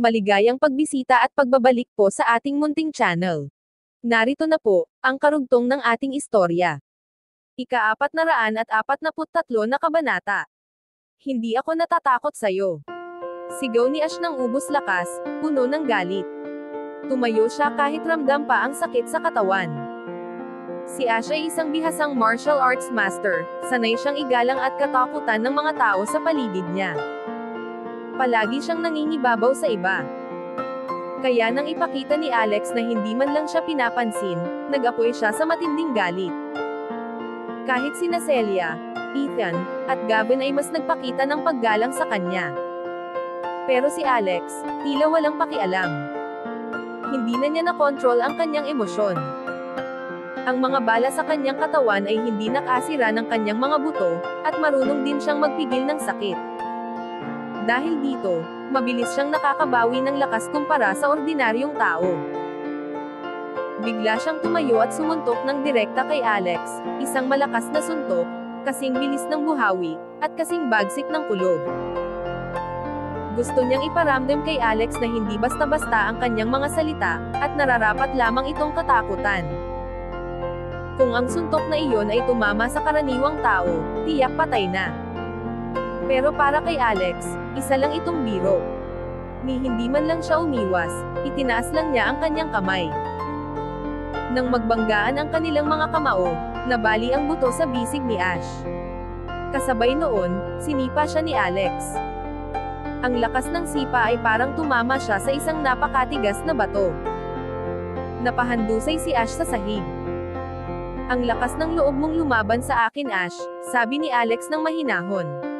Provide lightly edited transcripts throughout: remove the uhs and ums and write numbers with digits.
Maligayang pagbisita at pagbabalik po sa ating munting channel. Narito na po, ang karugtong ng ating istorya. Ika-443 na kabanata. Hindi ako natatakot sa'yo. Sigaw ni Ash ng ubos lakas, puno ng galit. Tumayo siya kahit ramdam pa ang sakit sa katawan. Si Ash ay isang bihasang martial arts master, sanay siyang igalang at katakutan ng mga tao sa paligid niya. Palagi siyang nangingibabaw sa iba. Kaya nang ipakita ni Alex na hindi man lang siya pinapansin, nag-apoy siya sa matinding galit. Kahit sina Celia, Ethan, at Gavin ay mas nagpakita ng paggalang sa kanya. Pero si Alex, tila walang pakialam. Hindi na niya nakontrol ang kanyang emosyon. Ang mga bala sa kanyang katawan ay hindi nakasira ng kanyang mga buto, at marunong din siyang magpigil ng sakit. Dahil dito, mabilis siyang nakakabawi ng lakas kumpara sa ordinaryong tao. Bigla siyang tumayo at sumuntok ng direkta kay Alex, isang malakas na suntok, kasing bilis ng buhawi, at kasing bagsik ng kulog. Gusto niyang iparamdam kay Alex na hindi basta-basta ang kanyang mga salita, at nararapat lamang itong katakutan. Kung ang suntok na iyon ay tumama sa karaniwang tao, tiyak patay na. Pero para kay Alex, isa lang itong biro. Ni hindi man lang siya umiwas, itinaas lang niya ang kanyang kamay. Nang magbanggaan ang kanilang mga kamao, nabali ang buto sa bisig ni Ash. Kasabay noon, sinipa siya ni Alex. Ang lakas ng sipa ay parang tumama siya sa isang napakatigas na bato. Napahandusay si Ash sa sahig. Ang lakas ng loob mong lumaban sa akin, Ash, sabi ni Alex ng mahinahon.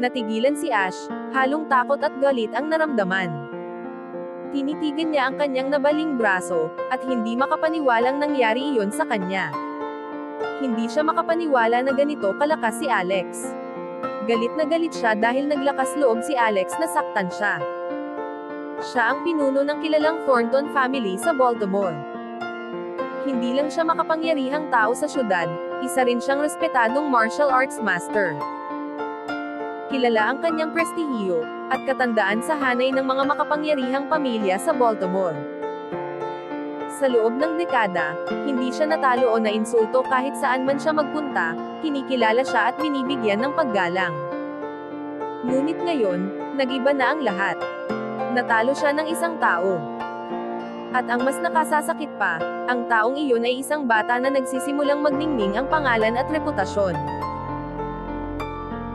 Natigilan si Ash, halong takot at galit ang naramdaman. Tinitigan niya ang kanyang nabaling braso, at hindi makapaniwalang nangyari iyon sa kanya. Hindi siya makapaniwala na ganito kalakas si Alex. Galit na galit siya dahil naglakas loob si Alex na saktan siya. Siya ang pinuno ng kilalang Thornton family sa Baltimore. Hindi lang siya makapangyarihang tao sa syudad, isa rin siyang respetadong martial arts master. Kilala ang kanyang prestihiyo, at katandaan sa hanay ng mga makapangyarihang pamilya sa Baltimore. Sa loob ng dekada, hindi siya natalo o nainsulto kahit saan man siya magpunta, kinikilala siya at binibigyan ng paggalang. Ngunit ngayon, nag-iba na ang lahat. Natalo siya ng isang tao. At ang mas nakasasakit pa, ang taong iyon ay isang bata na nagsisimulang magningning ang pangalan at reputasyon.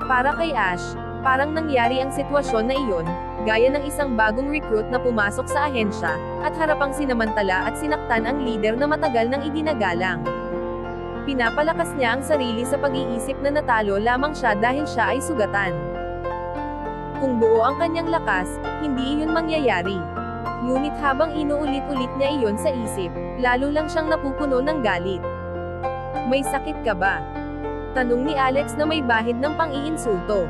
Para kay Ash, parang nangyari ang sitwasyon na iyon, gaya ng isang bagong recruit na pumasok sa ahensya, at harapang sinamantala at sinaktan ang leader na matagal nang iginagalang. Pinapalakas niya ang sarili sa pag-iisip na natalo lamang siya dahil siya ay sugatan. Kung buo ang kanyang lakas, hindi iyon mangyayari. Ngunit habang inuulit-ulit niya iyon sa isip, lalo lang siyang napupuno ng galit. May sakit ka ba? Tanong ni Alex na may bahid ng pang-iinsulto.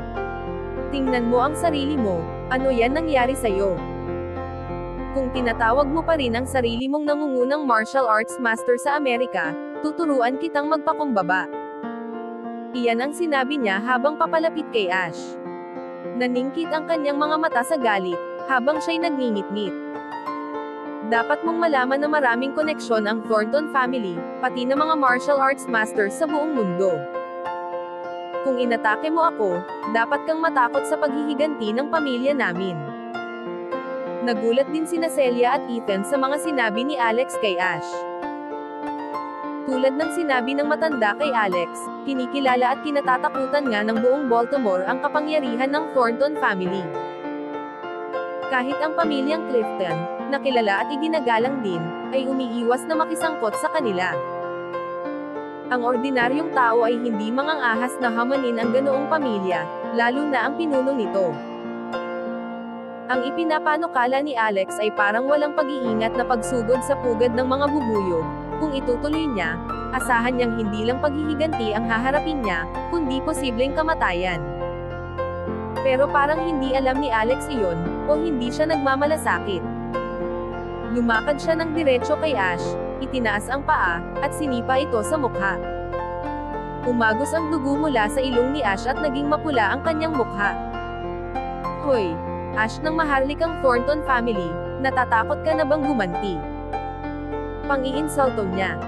Tingnan mo ang sarili mo, ano yan nangyari sa'yo? Kung tinatawag mo pa rin ang sarili mong nangungunang martial arts master sa Amerika, tuturuan kitang magpakumbaba. Iyan ang sinabi niya habang papalapit kay Ash. Naningkit ang kanyang mga mata sa galit, habang siya'y nagngingit-ngit. Dapat mong malaman na maraming koneksyon ang Thornton family, pati na mga martial arts masters sa buong mundo. Kung inatake mo ako, dapat kang matakot sa paghihiganti ng pamilya namin. Nagulat din sina Celia at Ethan sa mga sinabi ni Alex kay Ash. Tulad ng sinabi ng matanda kay Alex, kinikilala at kinatatakutan nga ng buong Baltimore ang kapangyarihan ng Thornton family. Kahit ang pamilyang Clifton, na kilala at iginagalang din, ay umiiwas na makisangkot sa kanila. Ang ordinaryong tao ay hindi mangangahas na hamanin ang ganoong pamilya, lalo na ang pinuno nito. Ang ipinapanukala ni Alex ay parang walang pag-iingat na pagsugod sa pugad ng mga bubuyog. Kung itutuloy niya, asahan niyang hindi lang paghihiganti ang haharapin niya, kundi posibleng kamatayan. Pero parang hindi alam ni Alex iyon, o hindi siya nagmamalasakit. Lumakad siya ng diretso kay Ash, itinaas ang paa, at sinipa ito sa mukha. Umagos ang dugo mula sa ilong ni Ash at naging mapula ang kanyang mukha. Hoy! Ash ng maharlikang Thornton family, natatakot ka na bang gumanti? Pang-iinsulto niya.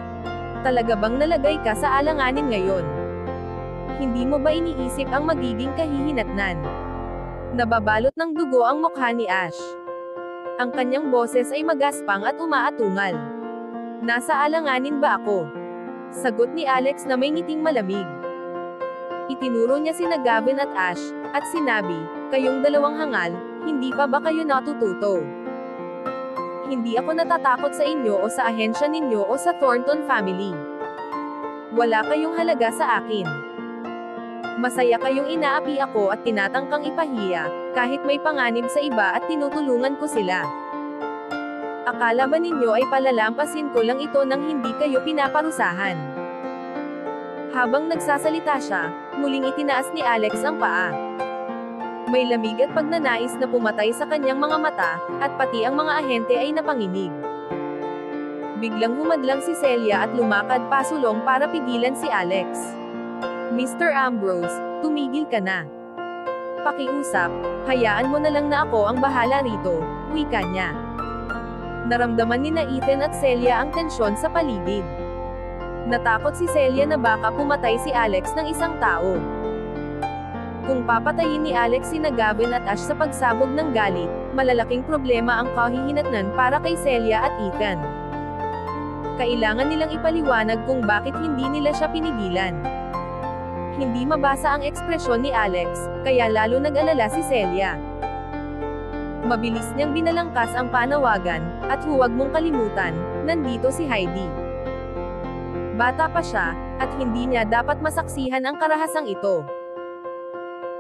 Talaga bang nalagay ka sa alanganin ngayon? Hindi mo ba iniisip ang magiging kahihinatnan? Nababalot ng dugo ang mukha ni Ash. Ang kanyang boses ay magaspang at umaatungal. Nasa alanganin ba ako? Sagot ni Alex na may ngiting malamig. Itinuro niya sina Gavin at Ash, at sinabi, kayong dalawang hangal, hindi pa ba kayo natututo? Hindi ako natatakot sa inyo o sa ahensya ninyo o sa Thornton family. Wala kayong halaga sa akin. Masaya kayong inaapi ako at tinatangkang ipahiya, kahit may panganib sa iba at tinutulungan ko sila. Akala ba ninyo ay palalampasin ko lang ito nang hindi kayo pinaparusahan? Habang nagsasalita siya, muling itinaas ni Alex ang paa. May lamig at pagnanais na pumatay sa kanyang mga mata, at pati ang mga ahente ay napanginig. Biglang humadlang si Celia at lumakad pasulong para pigilan si Alex. Mr. Ambrose, tumigil ka na. Pakiusap, hayaan mo na lang na ako ang bahala rito, wika niya. Naramdaman ni Ethan at Celia ang tensyon sa paligid. Natakot si Celia na baka pumatay si Alex ng isang tao. Kung papatayin ni Alex sina Gavin at Ash sa pagsabog ng galit, malalaking problema ang kahihinatnan para kay Celia at Ethan. Kailangan nilang ipaliwanag kung bakit hindi nila siya pinigilan. Hindi mabasa ang ekspresyon ni Alex, kaya lalo nag-alala si Celia. Mabilis niyang binalangkas ang panawagan, at huwag mong kalimutan, nandito si Heidi. Bata pa siya, at hindi niya dapat masaksihan ang karahasang ito.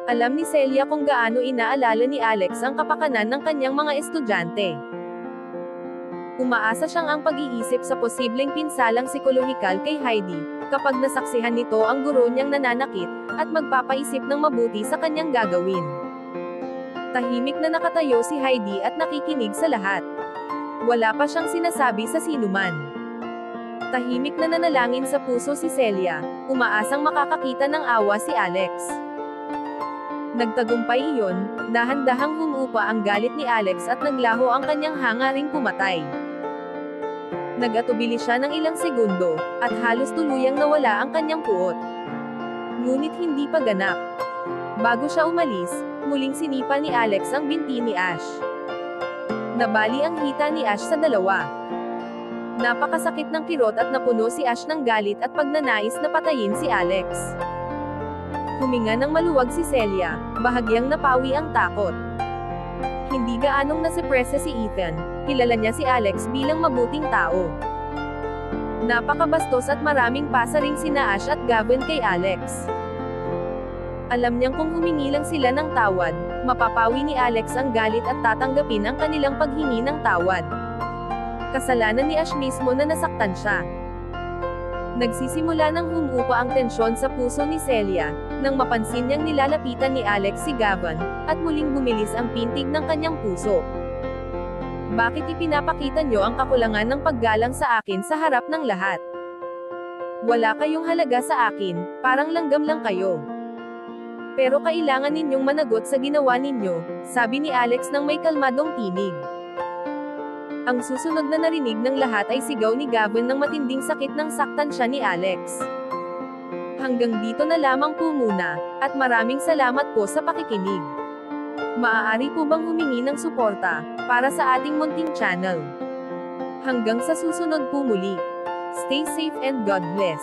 Alam ni Celia kung gaano inaalala ni Alex ang kapakanan ng kanyang mga estudyante. Umaasa siyang ang pag-iisip sa posibleng pinsalang psikolohikal kay Heidi, kapag nasaksihan nito ang guro niyang nananakit, at magpapaisip ng mabuti sa kanyang gagawin. Tahimik na nakatayo si Heidi at nakikinig sa lahat. Wala pa siyang sinasabi sa sinuman. Tahimik na nanalangin sa puso si Celia, umaasang makakakita ng awa si Alex. Nagtagumpay iyon, dahan-dahang humupa ang galit ni Alex at naglaho ang kanyang hangaring pumatay. Nag-atubili siya ng ilang segundo, at halos tuluyang nawala ang kanyang puot. Ngunit hindi pa ganap. Bago siya umalis, muling sinipa ni Alex ang binti ni Ash. Nabali ang hita ni Ash sa dalawa. Napakasakit ng kirot at napuno si Ash ng galit at pagnanais na patayin si Alex. Huminga ng maluwag si Celia, bahagyang napawi ang takot. Hindi gaanong nasipresa si Ethan, kilala niya si Alex bilang mabuting tao. Napakabastos at maraming pasaring sina Ash at Gavin kay Alex. Alam niyang kung humingi lang sila ng tawad, mapapawi ni Alex ang galit at tatanggapin ang kanilang paghingi ng tawad. Kasalanan ni Ash mismo na nasaktan siya. Nagsisimula nang humupa ang tensyon sa puso ni Celia, nang mapansin niyang nilalapitan ni Alex si Gavin, at muling bumilis ang pintig ng kanyang puso. Bakit ipinapakita niyo ang kakulangan ng paggalang sa akin sa harap ng lahat? Wala kayong halaga sa akin, parang langgam lang kayo. Pero kailangan ninyong managot sa ginawa ninyo, sabi ni Alex nang may kalmadong tinig. Ang susunod na narinig ng lahat ay sigaw ni Gavin ng matinding sakit nang saktan siya ni Alex. Hanggang dito na lamang po muna, at maraming salamat po sa pakikinig. Maaari po bang humingi ng suporta, para sa ating munting channel? Hanggang sa susunod po muli. Stay safe and God bless.